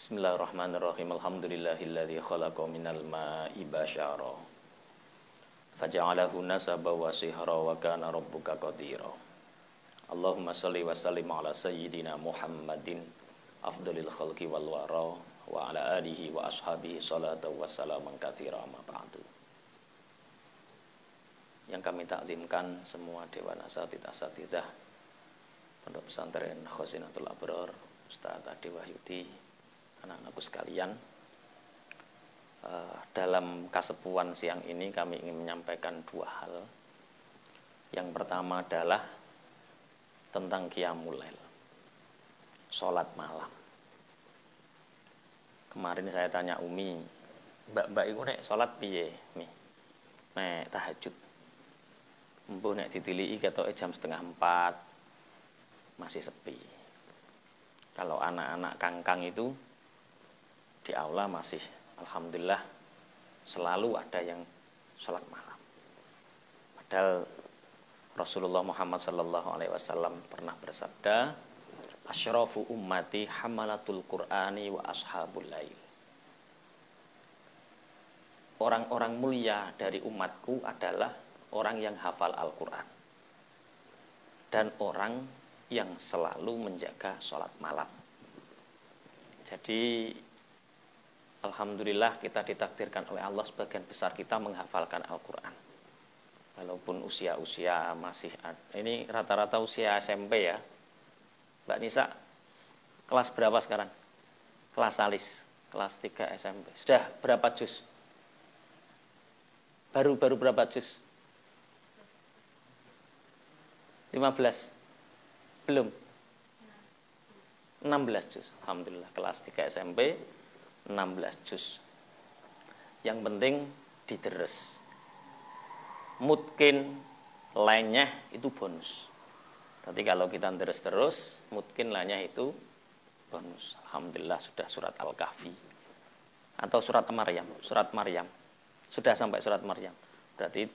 Bismillahirrahmanirrahim. Alhamdulillahilladzi khalaqa minal ma'i basyara faja'alahu nasaban wa sihra wa kana rabbuka qadira. Allahumma shalli wa sallim ala sayyidina Muhammadin afdhalil khalqi wal wara wa ala alihi wa ashabihi salatu wassalaman katsira ma ba'du. Yang kami takzimkan semua dewan asatidzah Pondok Pesantren Khazinatul Abrar, Ustaz Ade Wahyudi, anak-anakku sekalian. Dalam kasepuan siang ini kami ingin menyampaikan dua hal. Yang pertama adalah tentang qiyamul lail, sholat malam. Kemarin saya tanya Umi, mbak iku nek sholat piye? Nek tahajud. Mbuh nek ditiliki ketoke jam 3:30 masih sepi. Kalau anak-anak kangkang itu di aula masih alhamdulillah selalu ada yang sholat malam. Padahal Rasulullah Muhammad sallallahu alaihi wasallam pernah bersabda, asyrafu ummati hamalatul Qur'ani wa ashabul lail. Orang-orang mulia dari umatku adalah orang yang hafal Al-Quran dan orang yang selalu menjaga sholat malam. Jadi alhamdulillah kita ditakdirkan oleh Allah sebagian besar kita menghafalkan Al-Quran. Walaupun usia-usia masih ini rata-rata usia SMP ya. Mbak Nisa kelas berapa sekarang? Kelas alis, kelas 3 SMP. Sudah berapa juz? Baru berapa juz? 15. Belum. 16 juz. Alhamdulillah kelas 3 SMP 16 juz. Yang penting diteres. Mungkin lainnya itu bonus. Tapi kalau kita terus, mungkin lainnya itu bonus. Alhamdulillah sudah surat Al-Kahfi atau surat Maryam. Surat Maryam sudah sampai surat Maryam. Berarti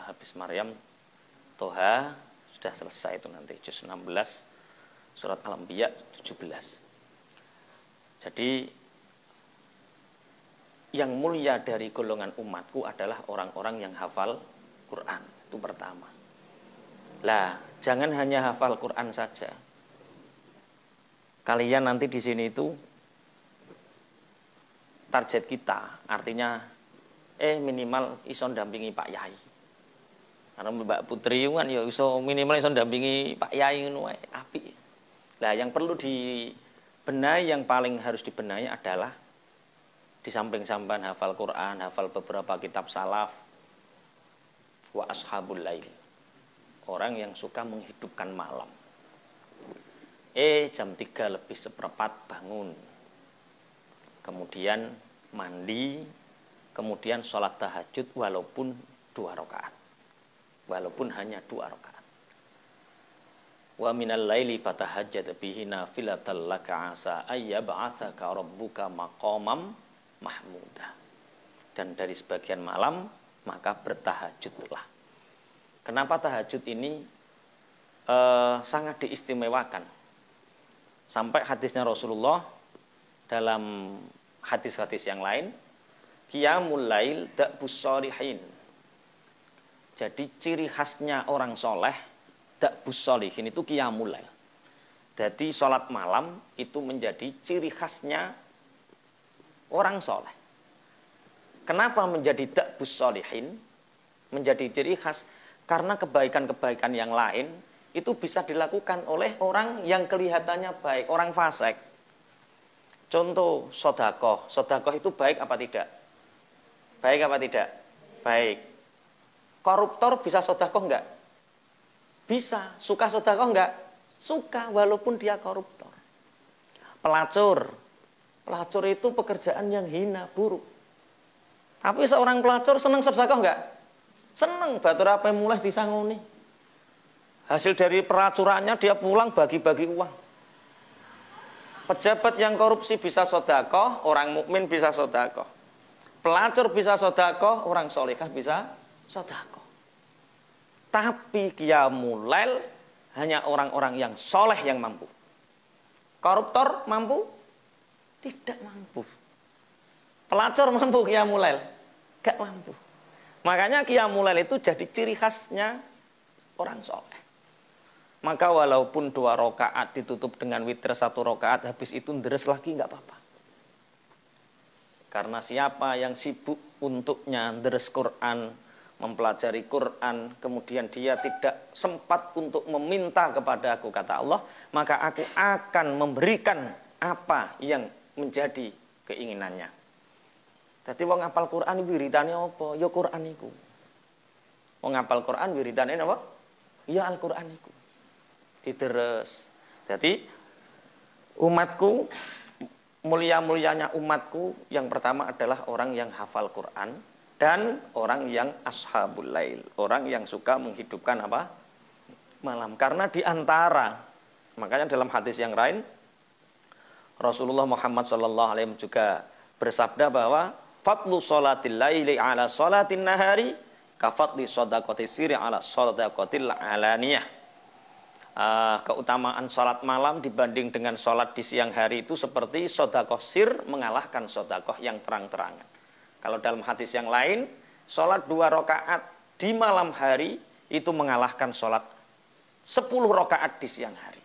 habis Maryam Toha sudah selesai itu nanti juz 16, surat Al-Anbiya 17. Jadi yang mulia dari golongan umatku adalah orang-orang yang hafal Quran. Itu pertama. Lah, jangan hanya hafal Quran saja. Kalian nanti di sini itu target kita, artinya minimal iso ndampingi Pak Yai. Karena Mbak Putri kan ya iso minimal iso ndampingi Pak Yai ngono wae apik. Lah yang perlu dibenahi, yang paling harus dibenahi adalah di samping sampean hafal Quran, hafal beberapa kitab salaf, wa ashabul lail. Orang yang suka menghidupkan malam. Jam 3:03 bangun. Kemudian mandi, kemudian sholat tahajud walaupun 2 rakaat. Walaupun hanya 2 rakaat. Wa minal laili fatahajjad bihi nafilatan laka asa ayyab'atsaka rabbuka maqamam mahmuda. Dan dari sebagian malam maka bertahajudlah. Kenapa tahajud ini sangat diistimewakan? Sampai hadisnya Rasulullah dalam hadis-hadis yang lain, qiyamul lail da'bus shalihin. Jadi ciri khasnya orang soleh, da'bus sholihin itu qiyamul lail. Jadi sholat malam itu menjadi ciri khasnya orang soleh. Kenapa menjadi da'bus sholihin? Menjadi ciri khas karena kebaikan-kebaikan yang lain itu bisa dilakukan oleh orang yang kelihatannya baik, orang fasik. Contoh sedekah. Sedekah itu baik apa tidak? Baik apa tidak? Baik. Koruptor bisa sedekah enggak? Bisa. Suka sedekah enggak? Suka walaupun dia koruptor. Pelacur. Pelacur itu pekerjaan yang hina, buruk. Tapi seorang pelacur senang sedekah enggak? Senang. Batur apa mulai disangoni. Hasil dari pelacurannya dia pulang bagi-bagi uang. Pejabat yang korupsi bisa sedekah, orang mukmin bisa sedekah. Pelacur bisa sedekah, orang solehah bisa sedekah. Tapi qiyamul lail hanya orang-orang yang soleh yang mampu. Koruptor mampu? Tidak mampu. Pelacur mampu qiyamul lail? Gak mampu. Makanya qiyamul lail itu jadi ciri khasnya orang soleh. Maka walaupun 2 rakaat ditutup dengan witir 1 rakaat, habis itu deres lagi nggak apa-apa. Karena siapa yang sibuk untuknya deres Quran, mempelajari Quran, kemudian dia tidak sempat untuk meminta kepada aku, kata Allah, maka aku akan memberikan apa yang menjadi keinginannya. Jadi wong ngapal Quran wiridane apa? Ya Quran iku. Wong ngapal Quran wiridane apa? Ya Al-Quran iku. Diteres. Jadi umatku, mulia-mulianya umatku yang pertama adalah orang yang hafal Quran dan orang yang ashabul lail, orang yang suka menghidupkan apa? Malam. Karena di antara, makanya dalam hadis yang lain Rasulullah Muhammad sallallahu alaihi wasallam juga bersabda bahwa fadlu sholatil laili ala sholatin nahari kafadli shadaqati sirri ala shadaqatil alaniyah. Keutamaan sholat malam dibanding dengan sholat di siang hari itu seperti sedekah sir mengalahkan sedekah yang terang-terangan. Kalau dalam hadis yang lain, sholat 2 rakaat di malam hari itu mengalahkan sholat 10 rakaat di siang hari.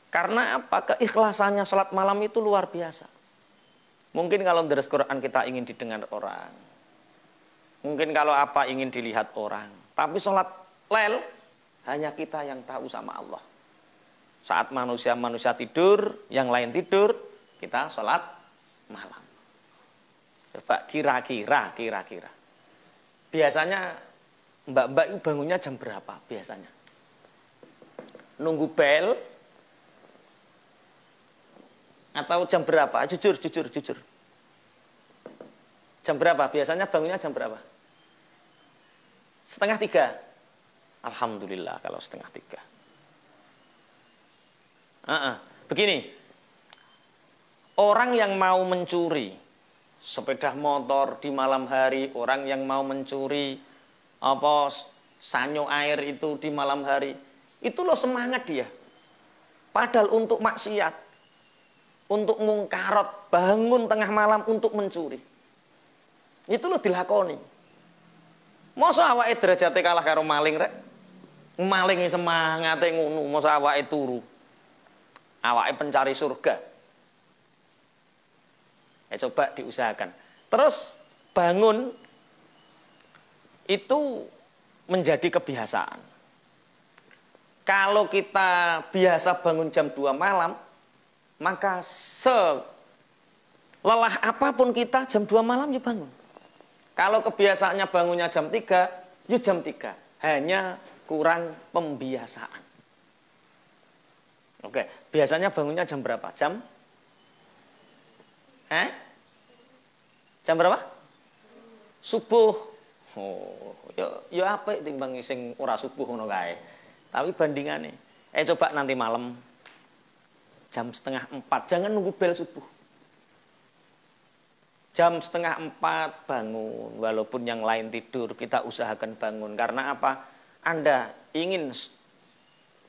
Karena apa? Keikhlasannya sholat malam itu luar biasa. Mungkin kalau deres Quran kita ingin didengar orang. Mungkin kalau apa ingin dilihat orang. Tapi sholat lail hanya kita yang tahu sama Allah. Saat manusia-manusia tidur, yang lain tidur, kita sholat malam. Coba kira-kira. Biasanya mbak-mbak itu bangunnya jam berapa biasanya? Nunggu bel atau jam berapa? Jujur. Jam berapa? Biasanya bangunnya jam berapa? 2:30. Alhamdulillah kalau 2:30. Begini, orang yang mau mencuri sepeda motor di malam hari, orang yang mau mencuri sanyo air itu di malam hari, itu loh semangat dia. Padahal untuk maksiat, untuk mungkarot, bangun tengah malam untuk mencuri. Itu loh dilakoni. Masa awake derajate kalah karo maling rek? Maling semangate ngono, masa awake turu. Awake pencari surga. Coba diusahakan. Terus bangun itu menjadi kebiasaan. Kalau kita biasa bangun jam 2 malam, maka selelah apapun kita jam 2 malam ya bangun. Kalau kebiasaannya bangunnya jam 3, ya jam 3. Hanya kurang pembiasaan. Oke, biasanya bangunnya jam berapa? Jam berapa? Subuh. Oh, ya apa timbang sing ora subuh ngono kae. Tapi bandingane, coba nanti malam jam 3:30, jangan nunggu bel subuh. Jam 3:30 bangun, walaupun yang lain tidur, kita usahakan bangun. Karena apa? Anda ingin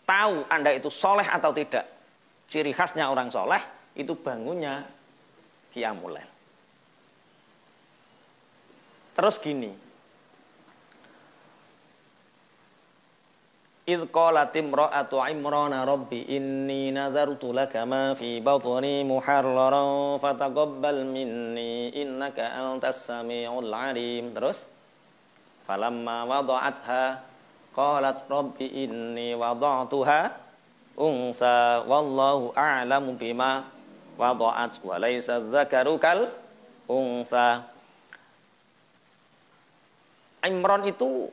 tahu Anda itu soleh atau tidak. Ciri khasnya orang soleh, itu bangunnya qiyamul lail. Terus gini. Idh qalat imra'atu Imran rabbi inni nazartu laka ma fi batni muharraran fataqabbal minni innaka antas samiul alim. Terus falamma wada'atha qalat rabbi inni wada'tuha unsa wallahu a'lamu bima wada'at wa laysa dzakaru kal unsa. Imran itu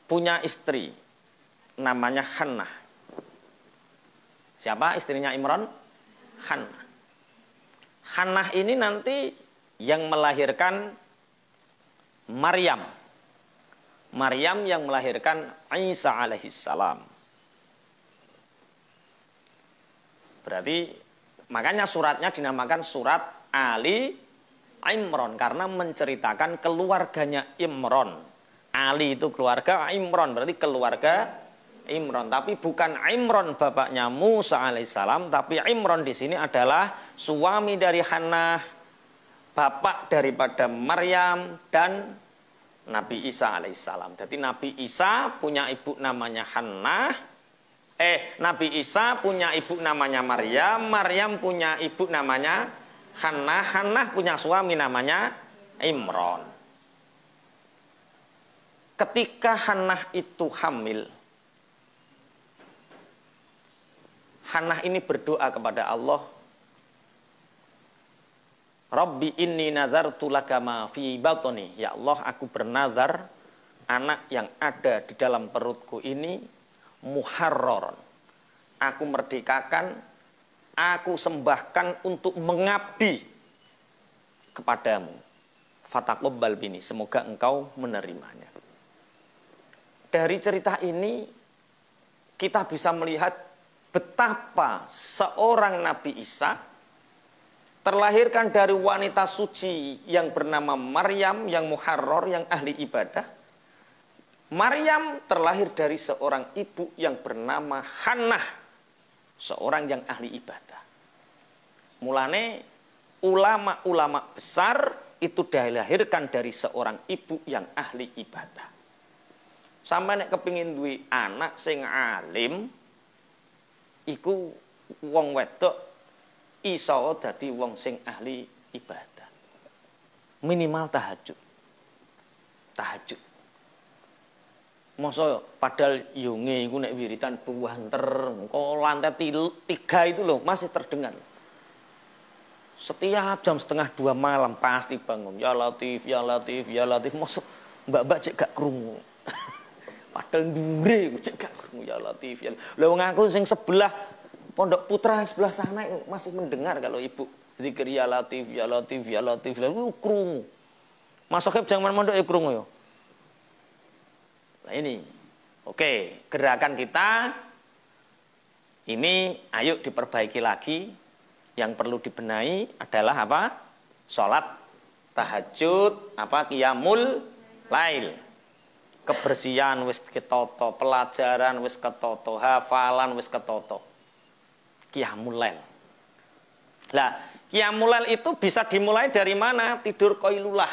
punya istri namanya Hannah. Siapa istrinya Imran? Hannah. Hannah ini nanti yang melahirkan Maryam. Maryam yang melahirkan Isa alaihissalam. Berarti makanya suratnya dinamakan surat Ali Imran karena menceritakan keluarganya Imran. Ali itu keluarga, Imran berarti keluarga Imron, tapi bukan Imron bapaknya Musa alaihissalam, tapi Imron di sini adalah suami dari Hannah, bapak daripada Maryam dan Nabi Isa alaihissalam. Jadi Nabi Isa punya ibu namanya Hannah, Nabi Isa punya ibu namanya Maryam, Maryam punya ibu namanya Hannah, Hannah punya suami namanya Imron. Ketika Hannah itu hamil, Hannah ini berdoa kepada Allah, Rabbi inni nazartu laka ma fi batni. Ya Allah, aku bernazar anak yang ada di dalam perutku ini muharraron. Aku merdekakan, aku sembahkan untuk mengabdi kepadamu. Fataqabbal bini, semoga engkau menerimanya. Dari cerita ini kita bisa melihat betapa seorang Nabi Isa terlahirkan dari wanita suci yang bernama Maryam, yang muharrar, yang ahli ibadah. Maryam terlahir dari seorang ibu yang bernama Hannah, seorang yang ahli ibadah. Mulane ulama-ulama besar itu dilahirkan dari seorang ibu yang ahli ibadah. Sampai nek kepingin duwe anak sing alim, iku wong wedok iso dadi wong sing ahli ibadah. Minimal tahajud. Tahajud. Masa padahal yunge iku nek wiritan buanter, engko lantai 3 itu loh masih terdengar. Setiap jam 1:30 malam pasti bangun. Ya Latif, ya Latif, ya Latif. Masa mbak-mbak cek gak krungu. Padahal ndure cek gak krungu ya Latif ya. Lah wong aku sing sebelah Pondok Putra yang sebelah sana masih mendengar kalau ibu zikir ya Latif ya Latif ya Latif. Lah krungu. Masuk jangan mondok ya krungu ya. Nah ini. Oke, gerakan kita ini ayo diperbaiki lagi. Yang perlu dibenahi adalah apa? Salat tahajud, qiyamul lail. Kebersihan wis ketoto, pelajaran wis ketoto, hafalan wis ketoto. Qiyamul lail. Lah, qiyamul lail itu bisa dimulai dari mana? Tidur qailulah.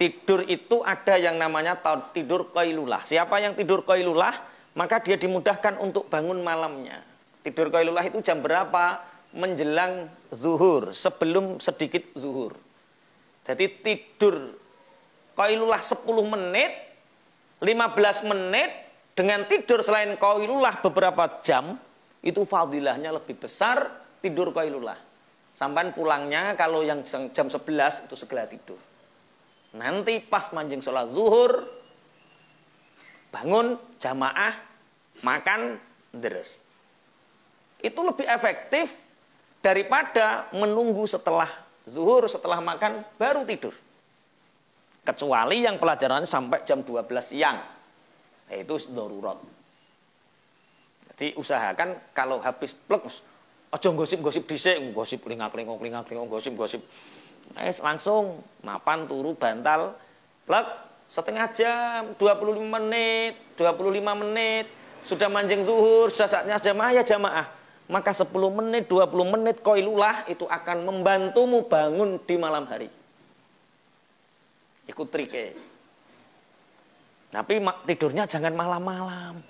Tidur itu ada yang namanya tidur qailulah. Siapa yang tidur qailulah, maka dia dimudahkan untuk bangun malamnya. Tidur qailulah itu jam berapa? Menjelang zuhur, sebelum sedikit zuhur. Jadi tidur qailulah 10 menit, 15 menit, dengan tidur selain qailulah beberapa jam, itu fadilahnya lebih besar tidur qailulah. Sampai pulangnya kalau yang jam 11 itu segera tidur. Nanti pas manjing sholat zuhur, bangun, jamaah, makan, deres. Itu lebih efektif daripada menunggu setelah zuhur, setelah makan, baru tidur. Kecuali yang pelajarannya sampai jam 12 siang. Itu darurat. Jadi usahakan kalau habis plek, aja gosip-gosip dhisik, gosip lingak-lingok, gosip-gosip. Langsung mapan turu bantal, plek setengah jam, 25 menit, sudah manjing zuhur, sudah saatnya jamaah ya jamaah. Maka 10 menit, 20 menit qailulah itu akan membantumu bangun di malam hari. Ikut trike. Tapi tidurnya jangan malam-malam.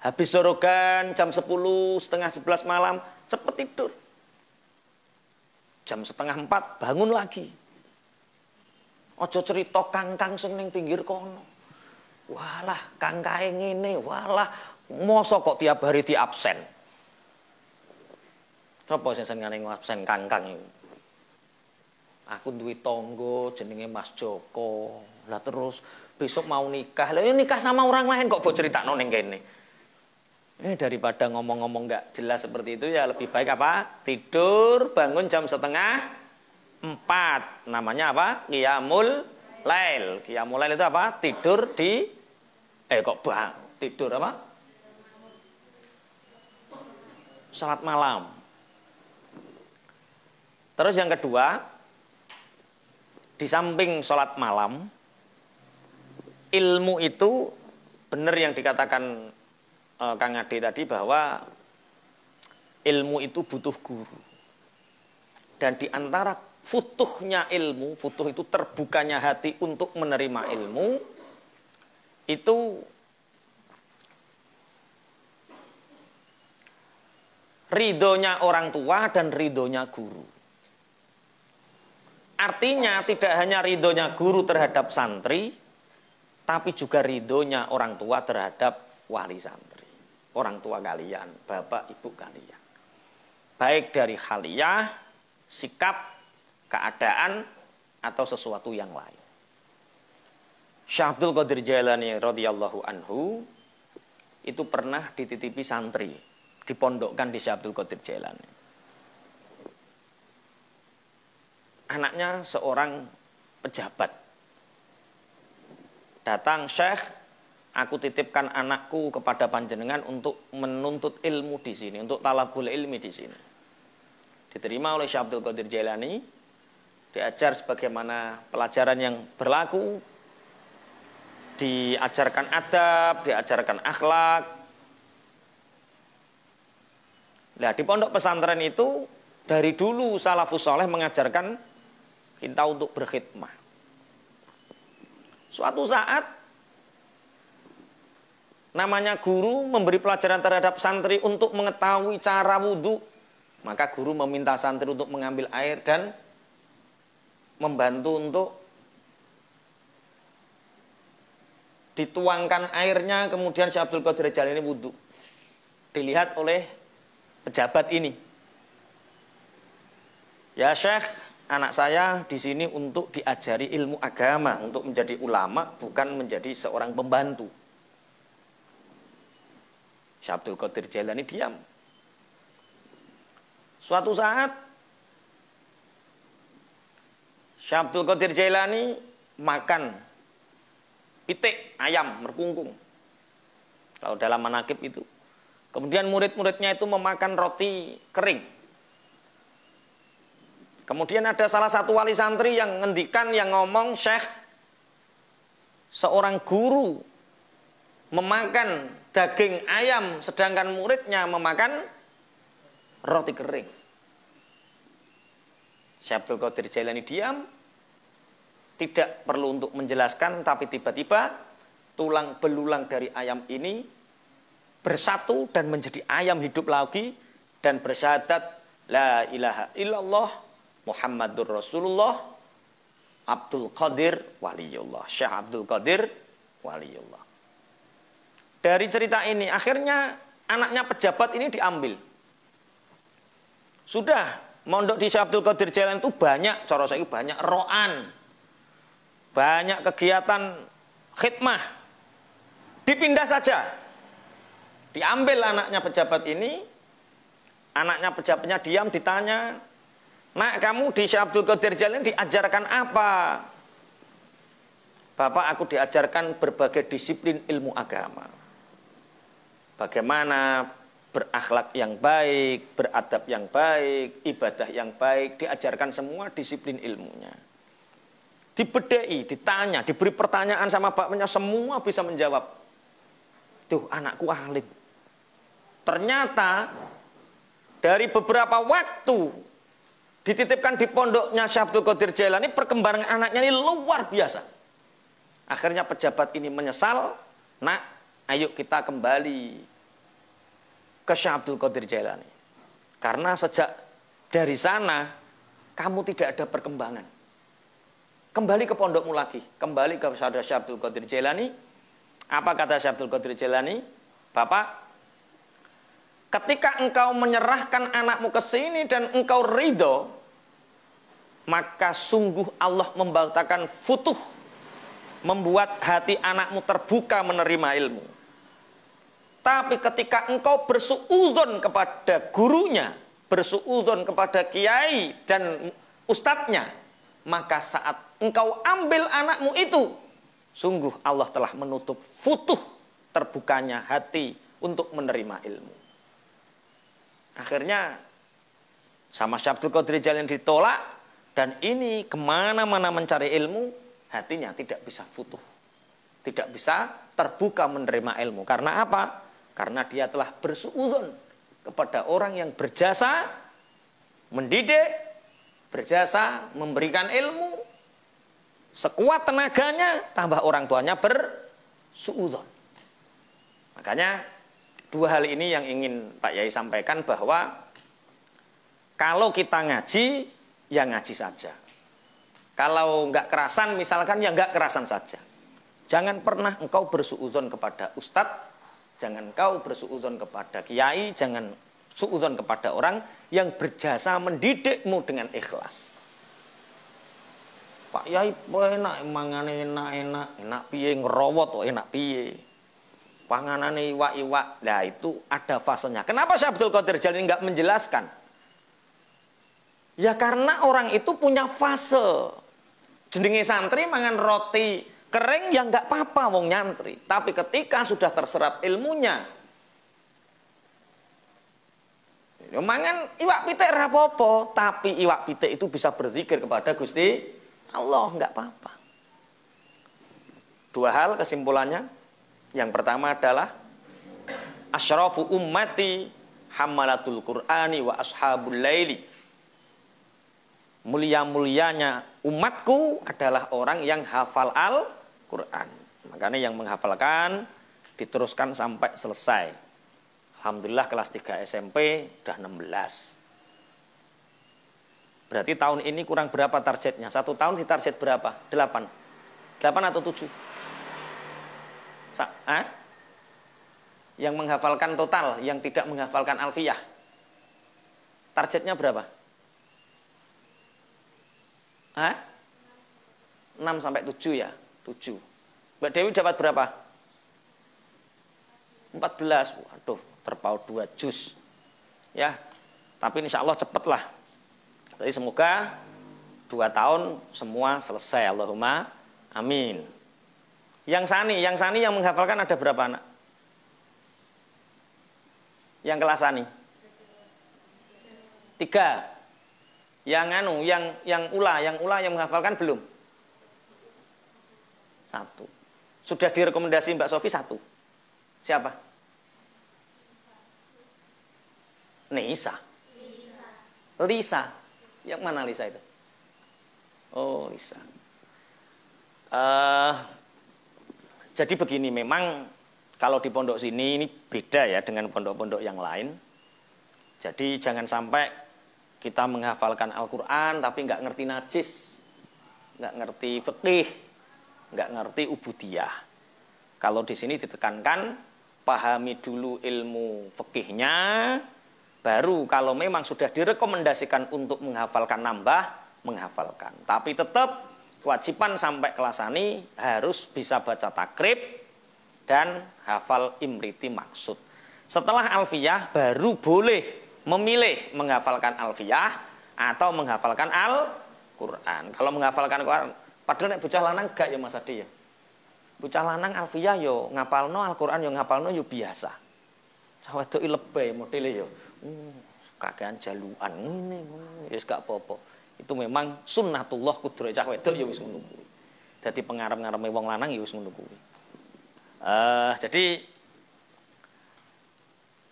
Habis sorogan jam 10, setengah 11 malam, cepet tidur. Jam 3:30 bangun lagi. Ojo cerita kangkang sing ning pinggir kono. Walah, kangkae ngene, walah, mosok kok tiap hari di absen. Sopo sing senengane absen kangkang iku? Aku duwe tangga jenenge Mas Joko. Lah terus besok mau nikah. Lah nikah sama orang lain kok mbok critakno ning kene. Daripada ngomong-ngomong enggak jelas seperti itu ya lebih baik apa? Tidur, bangun jam 3:30. Namanya apa? Qiyamul lail. Qiyamul lail itu apa? Tidur di tidur apa? Salat malam. Terus yang kedua, di samping salat malam, ilmu itu benar yang dikatakan Kang Ade tadi bahwa ilmu itu butuh guru. Dan di antara futuhnya ilmu, futuh itu terbukanya hati untuk menerima ilmu, itu ridhonya orang tua dan ridhonya guru. Artinya tidak hanya ridhonya guru terhadap santri, tapi juga ridhonya orang tua terhadap wali santri. Orang tua kalian, bapak ibu kalian. Baik dari haliyah, sikap, keadaan, atau sesuatu yang lain. Syekh Abdul Qadir Jailani radhiyallahu anhu itu pernah dititipi santri, dipondokkan di Syekh Abdul Qadir Jailani. Anaknya seorang pejabat. Datang, Syekh, aku titipkan anakku kepada panjenengan untuk menuntut ilmu di sini, untuk talabul ilmi di sini. Diterima oleh Syekh Abdul Qadir Jailani, diajar sebagaimana pelajaran yang berlaku, diajarkan adab, diajarkan akhlak. Nah, di pondok pesantren itu dari dulu salafus saleh mengajarkan kita untuk berkhidmah. Suatu saat namanya guru memberi pelajaran terhadap santri untuk mengetahui cara wudhu, maka guru meminta santri untuk mengambil air dan membantu untuk dituangkan airnya, kemudian Syekh Abdul Qadir Jailani wudhu. Dilihat oleh pejabat ini. Ya Syekh, anak saya di sini untuk diajari ilmu agama, untuk menjadi ulama, bukan menjadi seorang pembantu. Syekh Abdul Qadir Jailani diam. Suatu saat Syekh Abdul Qadir Jailani makan pitik ayam merkungkung. Kalau dalam manakib itu. Kemudian murid-muridnya itu memakan roti kering. Kemudian ada salah satu wali santri yang ngendikan, yang ngomong, Syekh, seorang guru memakan daging ayam sedangkan muridnya memakan roti kering. Syekh Abdul Qadir Jailani diam, tidak perlu untuk menjelaskan, tapi tiba-tiba tulang belulang dari ayam ini bersatu dan menjadi ayam hidup lagi dan bersyahadat la ilaha illallah Muhammadur Rasulullah Abdul Qadir Waliyullah. Syekh Abdul Qadir Waliyullah. Dari cerita ini akhirnya anaknya pejabat ini diambil. Sudah mondok di Syekh Abdul Qadir Jailani itu banyak, cara saya banyak ro'an, banyak kegiatan khidmah. Dipindah saja. Diambil anaknya pejabat ini, anaknya pejabatnya diam, ditanya, "Nak, kamu di Syekh Abdul Qadir Jailani diajarkan apa?" "Bapak, aku diajarkan berbagai disiplin ilmu agama. Bagaimana berakhlak yang baik, beradab yang baik, ibadah yang baik, diajarkan semua disiplin ilmunya." Dibedai, ditanya, diberi pertanyaan sama bapaknya, semua bisa menjawab. Tuh, anakku alim. Ternyata dari beberapa waktu dititipkan di pondoknya Syekh Abdul Qadir Jailani, perkembangan anaknya ini luar biasa. Akhirnya pejabat ini menyesal, "Nak, ayo kita kembali ke Syekh Abdul Qadir Jailani. Karena sejak dari sana, kamu tidak ada perkembangan. Kembali ke pondokmu lagi, kembali ke Syekh Abdul Qadir Jailani." Apa kata Syekh Abdul Qadir Jailani? "Bapak, ketika engkau menyerahkan anakmu ke sini dan engkau ridho, maka sungguh Allah membatalkan futuh, membuat hati anakmu terbuka menerima ilmu. Tapi ketika engkau bersuudzon kepada gurunya, bersuudzon kepada kiai dan ustadznya, maka saat engkau ambil anakmu itu, sungguh Allah telah menutup futuh terbukanya hati untuk menerima ilmu." Akhirnya sama Syekh Abdul Qadir Jailani ditolak, dan ini kemana-mana mencari ilmu, hatinya tidak bisa futuh. tidak bisa terbuka menerima ilmu. Karena apa? Karena dia telah bersuudzon kepada orang yang berjasa mendidik, berjasa memberikan ilmu, sekuat tenaganya, tambah orang tuanya bersuudzon. Makanya dua hal ini yang ingin Pak Yai sampaikan, bahwa kalau kita ngaji, ya ngaji saja. Kalau nggak kerasan misalkan, ya nggak kerasan saja. Jangan pernah engkau bersuudzon kepada ustadz, jangan engkau bersuudzon kepada kiai, jangan suudzon kepada orang yang berjasa mendidikmu dengan ikhlas. Pak Yai enak, mangane enak piye, ngerowot enak piye. Panganane iwak-iwak. Nah, itu ada fasenya. Kenapa Syekh Abdul Qadir Jalani nggak menjelaskan? Ya karena orang itu punya fase. Jenenge santri mangan roti kering, ya nggak apa-apa wong nyantri. Tapi ketika sudah terserap ilmunya, mangan iwak pitik ra apa-apa, tapi iwak pitik itu bisa berzikir kepada Gusti Allah, nggak apa-apa. Dua hal kesimpulannya. Yang pertama adalah asyrafu ummati hamalatul Qur'ani wa ashabul laili. Mulia-mulianya umatku adalah orang yang hafal Al-Quran. Makanya yang menghafalkan diteruskan sampai selesai. Alhamdulillah kelas 3 SMP udah 16. Berarti tahun ini kurang berapa targetnya? 1 tahun di target berapa? 8. 8 atau 7? Yang menghafalkan total, yang tidak menghafalkan alfiyah. Targetnya berapa? 6 sampai 7 ya? 7. Mbak Dewi dapat berapa? 14. Waduh, terpaut 2 juz. Ya, tapi insya Allah cepet lah. Jadi semoga 2 tahun semua selesai. Allahumma amin. Yang Sani yang menghafalkan ada berapa anak? Yang kelas Sani? 3. Yang ula yang menghafalkan belum? 1. Sudah direkomendasi Mbak Sofi 1. Siapa? Nisa. Lisa. Yang mana Lisa itu? Oh, Lisa. Jadi begini, memang kalau di pondok sini ini beda ya dengan pondok-pondok yang lain. Jadi jangan sampai kita menghafalkan Al-Quran tapi nggak ngerti najis, nggak ngerti fikih, nggak ngerti ubudiyah. Kalau di sini ditekankan, pahami dulu ilmu fikihnya, baru kalau memang sudah direkomendasikan untuk menghafalkan menghafalkan. Tapi tetap kewajiban sampai kelas Sani harus bisa baca takrib dan hafal imriti maksud. Setelah alfiyah baru boleh memilih menghafalkan alfiyah atau menghafalkan Al-Quran. Kalau menghafalkan Al-Quran, padahal nek bocah lanang gak ya Mas Adi ya. Bocah lanang alfiyah yo ngapalno, Al-Quran yo ngapalno yo biasa. Cah wedok lebay modele yo. Kakean jaluan ngene wis gak apa-apa. Itu memang sunnatullah kudrohe cah wedok ya wis ngono kuwi. Dadi pengarep-ngarepe wong lanang ya wis ngono kuwi. Jadi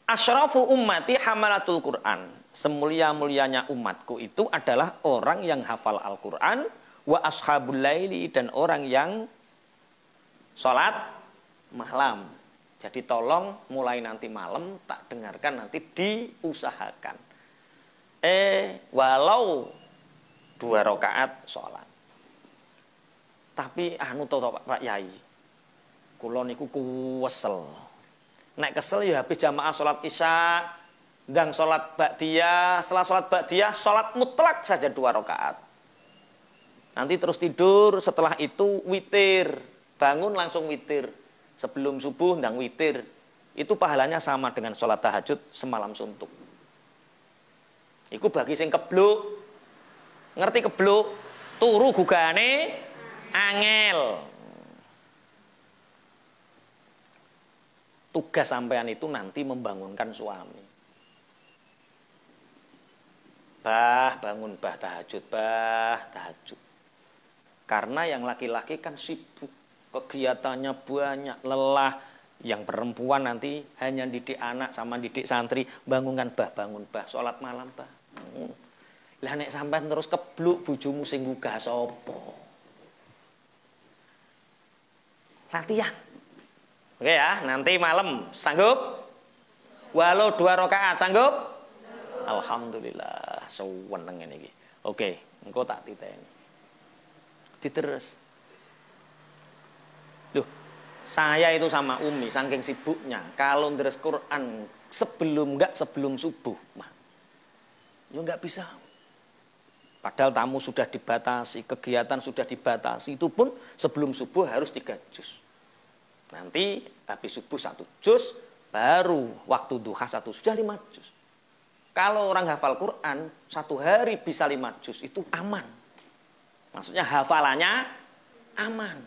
asyrafu ummati hamalatul Quran. Semulia-mulianya umatku itu adalah orang yang hafal Al-Quran, wa ashabul laili, dan orang yang sholat malam. Jadi tolong mulai nanti malam tak dengarkan, nanti diusahakan. Walau 2 rakaat sholat. Tapi anu to Pak Yai, kula niku kuwesel. Nek kesel ya habis jamaah sholat isya, dan sholat ba'diyah, setelah sholat ba'diyah, sholat mutlak saja 2 rakaat. Nanti terus tidur, setelah itu witir, bangun langsung witir. Sebelum subuh ndang witir. Itu pahalanya sama dengan sholat tahajud semalam suntuk. Iku bagi sing kebluk. Ngerti kebluk? Turu gugane angel. Tugas sampean itu nanti membangunkan suami. Bangun tahajud. Karena yang laki-laki kan sibuk. kegiatannya banyak, lelah. Yang perempuan nanti hanya didik anak sama didik santri, bangunkan bah, bangun bah, sholat malam bah. Lah nek sampean terus kebluk bojomu sing gugah sapa? Latihan. Oke ya, nanti malam sanggup? Walau 2 rakaat sanggup? Alhamdulillah, seneng ini. Oke, engko tak titeni. Diterus. Loh, saya itu sama Umi saking sibuknya kalau deres Quran sebelum subuh, mah. Ya enggak bisa. Padahal tamu sudah dibatasi, kegiatan sudah dibatasi, itu pun sebelum subuh harus 3 juz. Nanti habis subuh 1 juz, baru waktu duha 1 sudah 5 juz. Kalau orang hafal Quran 1 hari bisa 5 juz itu aman. Maksudnya hafalannya aman.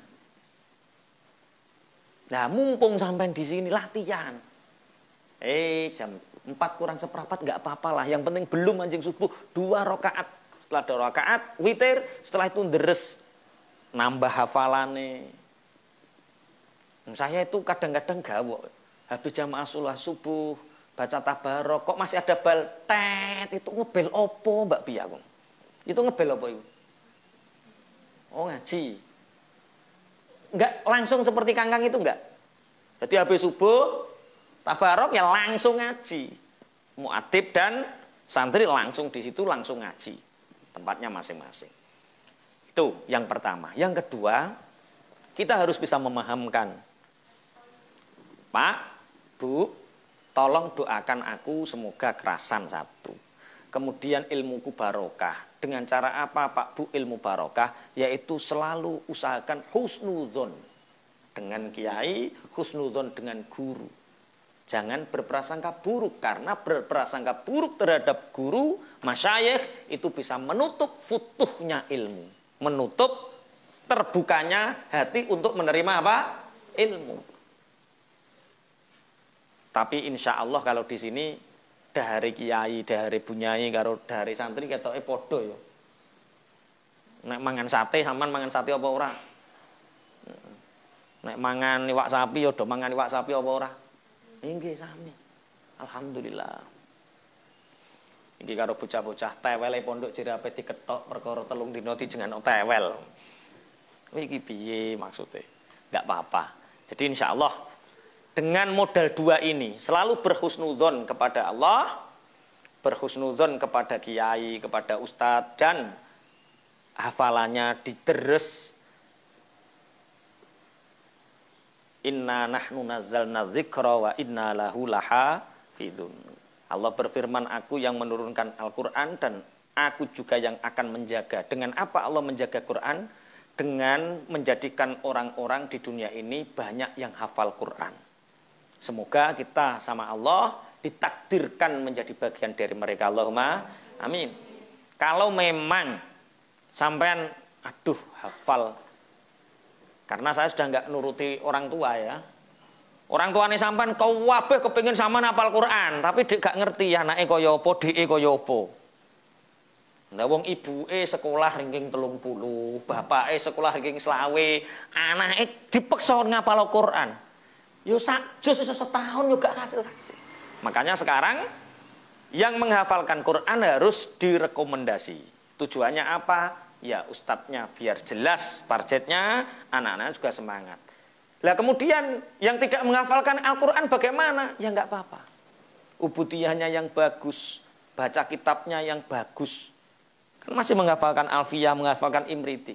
Nah, mumpung sampai di sini latihan. Jam 4 kurang seperempat enggak apa-apa lah. Yang penting belum anjing subuh 2 rakaat. Setelah 2 rakaat witir, setelah itu deres nambah hafalane. Saya itu kadang-kadang gawok. Habis jamaah sholat subuh, baca tabarok, kok masih ada bal tet, itu ngebel opo Mbak Pia? Itu ngebel opo itu? Oh, ngaji. Enggak langsung seperti kangkang itu enggak. Jadi habis subuh, tabarok ya langsung ngaji. Mu'adib dan santri langsung di situ langsung ngaji. Tempatnya masing-masing. Itu yang pertama. Yang kedua, kita harus bisa memahamkan. Pak, Bu, tolong doakan aku semoga kerasan 1. Kemudian ilmuku barokah. Dengan cara apa Pak Bu ilmu barokah? Yaitu selalu usahakan husnudzon dengan kiai, husnudzon dengan guru. Jangan berprasangka buruk, karena berprasangka buruk terhadap guru, masyayikh itu bisa menutup futuhnya ilmu, menutup terbukanya hati untuk menerima apa? Ilmu. Tapi insya Allah kalau di sini dari kiai, dari bunyai, karo dari santri ketoke padha ya. Nek mangan sate sampean mangan sate apa ora? Nek mangan iwak sapi ya do mangan iwak sapi apa ora? Nggih sami. Alhamdulillah. Iki karo bocah-bocah tewele pondok jerape diketok perkara 3 dina dijenengno tewel. Iki piye maksude? Enggak apa-apa. Jadi insyaallah dengan modal 2 ini selalu berhusnudzon kepada Allah, berhusnudzon kepada kiai, kepada ustadz, dan hafalannya diteres. Inna nahnu nazzalna dzikra wa inna lahu lahafizun. Allah berfirman, aku yang menurunkan Al-Quran dan aku juga yang akan menjaga. Dengan apa Allah menjaga Quran? Dengan menjadikan orang-orang di dunia ini banyak yang hafal Quran. Semoga kita sama Allah ditakdirkan menjadi bagian dari mereka. Allahumma amin. Kalau memang sampean aduh hafal, karena saya sudah enggak nuruti orang tua ya. Orang tuane sampean kabeh kepengin sampean hafal Quran, tapi dik gak ngerti anake kaya apa, dike kaya apa. Lah wong ibuke sekolah ranking 30, bapake sekolah ranking 20, anake dipeksa ngapal Quran. Yo sak juz iso setahun yo gak hasil-hasil. Makanya sekarang yang menghafalkan Quran harus direkomendasi. Tujuannya apa? Ya ustadznya biar jelas targetnya, anak-anak juga semangat. Lah kemudian yang tidak menghafalkan Al-Quran bagaimana? Ya enggak apa-apa. Ubudiyahnya yang bagus, baca kitabnya yang bagus. Kan masih menghafalkan Alfiyah, menghafalkan Imriti.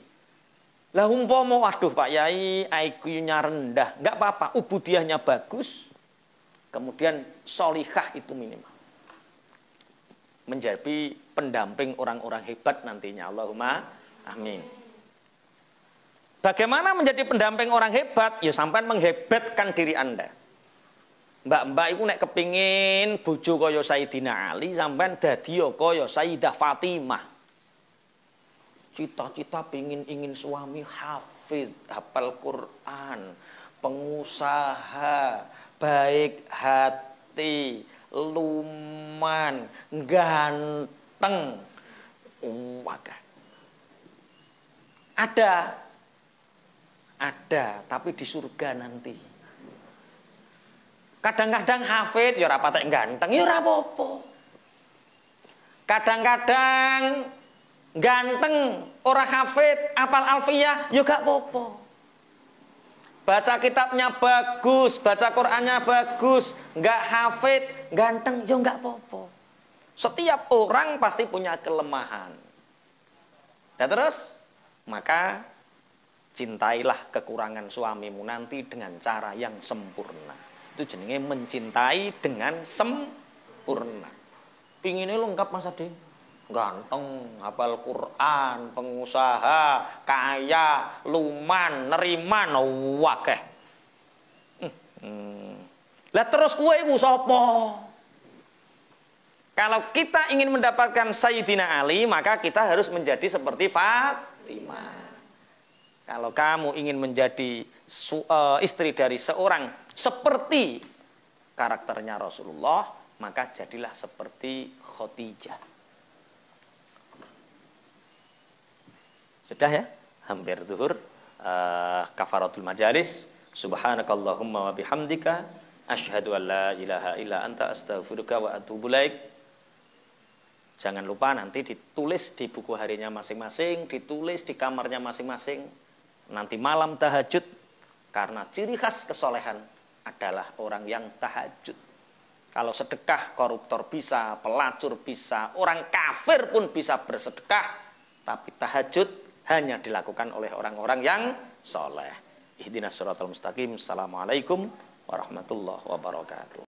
Lah umpama waduh Pak Yai, IQ-nya rendah, enggak apa-apa, ubudiyahnya bagus. Kemudian solihah itu minimal. Menjadi pendamping orang-orang hebat nantinya. Allahumma amin. Bagaimana menjadi pendamping orang hebat? Ya sampai menghebatkan diri Anda. Mbak-mbak itu nek kepingin bojo kaya Sayyidina Ali, sampean dadi kaya Sayyidah Fatimah. Cita-cita ingin suami hafiz, hafal Quran, pengusaha, baik hati, luman, ganteng. Ada Ada, tapi di surga nanti. Kadang-kadang hafid ya ora patek ganteng, ya ora apa-apa. Kadang-kadang ganteng, ora hafid, apal alfiyah, ya gak apa-apa. Baca kitabnya bagus, baca Qur'annya bagus, nggak hafid, ganteng, ya nggak apa-apa. Setiap orang pasti punya kelemahan. Dan terus, maka cintailah kekurangan suamimu nanti dengan cara yang sempurna. Itu jenenge mencintai dengan sempurna. Pinginnya lengkap Mas Adi. Ganteng, hafal Quran, pengusaha, kaya, luman, neriman, wakeh. Lah terus kowe iku sapa? Kalau kita ingin mendapatkan Sayyidina Ali, maka kita harus menjadi seperti Fatimah. Kalau kamu ingin menjadi istri dari seorang seperti karakternya Rasulullah, maka jadilah seperti Khadijah. Sudah ya, hampir zuhur. Kafaratul majalis. Subhanakallahumma wa bihamdika asyhadu an la ilaha illa anta astaghfiruka wa atubu ilaik. Jangan lupa nanti ditulis di buku harinya masing-masing, ditulis di kamarnya masing-masing. Nanti malam tahajud, karena ciri khas kesolehan adalah orang yang tahajud. Kalau sedekah, koruptor bisa, pelacur bisa, orang kafir pun bisa bersedekah, tapi tahajud hanya dilakukan oleh orang-orang yang soleh. Ihdinas siratal mustaqim. Assalamualaikum warahmatullahi wabarakatuh.